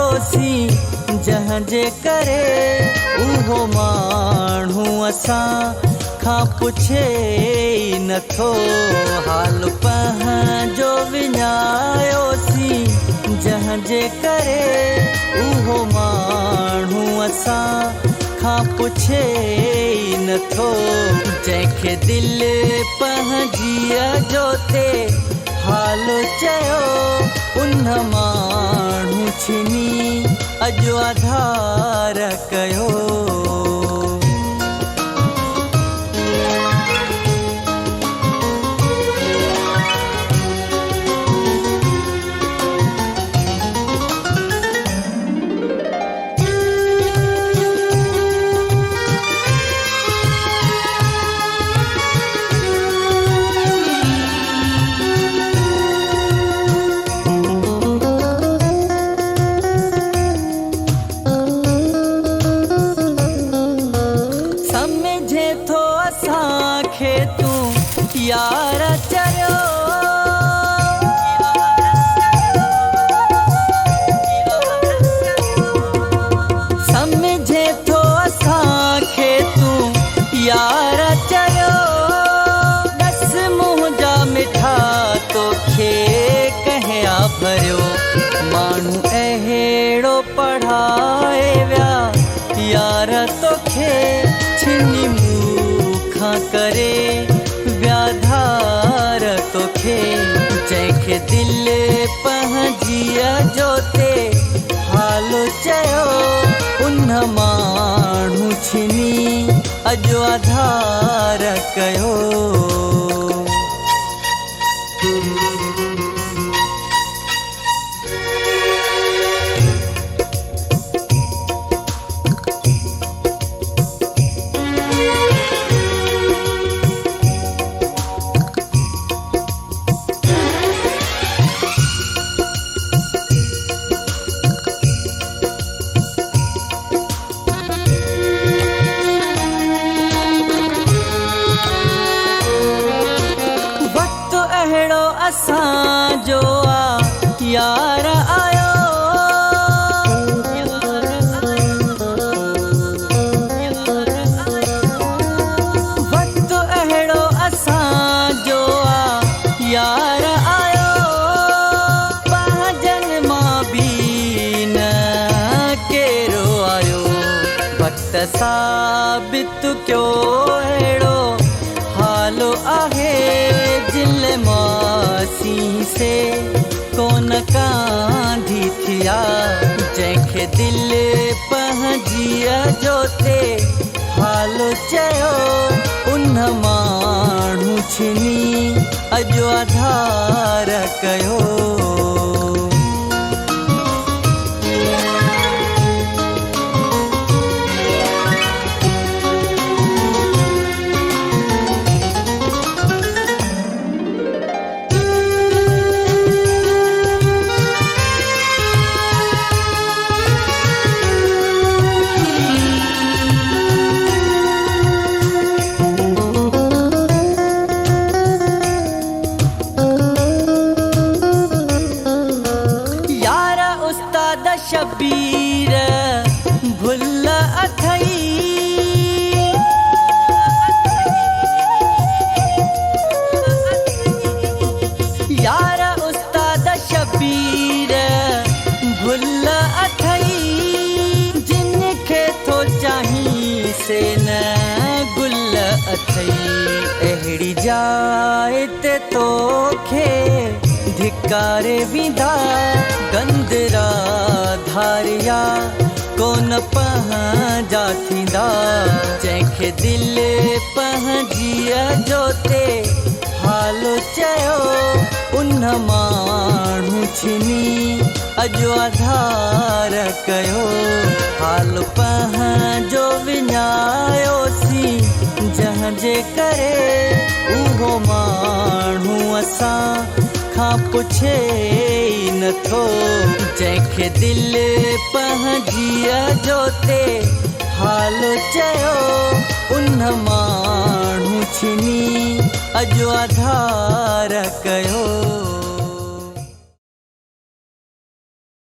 आयोसी जहाँ जे करे उहो माण्हू असां खां पुछे ई नथो। हाल पंहिंजो विञायोसी जहाँ जे करे उहो माण्हू असां खां पुछे ई नथो। जंहिंखे दिलि पंहिंजीअ जो ते हाल चयो उन माण्हू छिनी अॼु आधार कयो। असांखे तूं यार चयो सम्झे थो असांखे तूं यार चयो। दस मुंहुं जा मिठा तोखे कहिया भरियो। माण्हू अहिड़ो पढ़ाए विया यार तोखे छिनी खां करे व्याधार तोखे। जंहिंखे दिलि पंहिंजीअ जो ते हाल चयो उन माण्हू छिनी अॼु आधार कयो। अहिड़ो असांजो यार आयो। वक़्तु अहिड़ो असांजो यार आयो। पंहिंजनि मां बि न कहिड़ो आयो। वक़्त साबित कयो अहिड़ो हाल आहे जिल मासी से कोन कांधी थिया। जंहिंखे दिलि पंहिंजीअ जो ते हाल चयो उन माण्हू छिनी अॼु आधार कयो। शबीर भुल अथई यार उस्ताद शबीर भुल अथई। जिनखे थो चाहीं से न गुल अथई। अहिड़ी जाइ ते तोखे धिकारे विधा गंदरा धारिया कोन पंहिंजा थींदा। जंहिंखे दिलि पंहिंजीअ जो ते हाल चयो उन माण्हू छिनी अॼु आधार कयो। हाल पंहिंजो विञायोसी जहाँ जे करे उहो माण्हू असां खां पुछे ई नथो। जंहिंखे दिलि पंहिंजीअ जो ते हाल चयो उन माण्हू छिनी अॼु आधार कयो।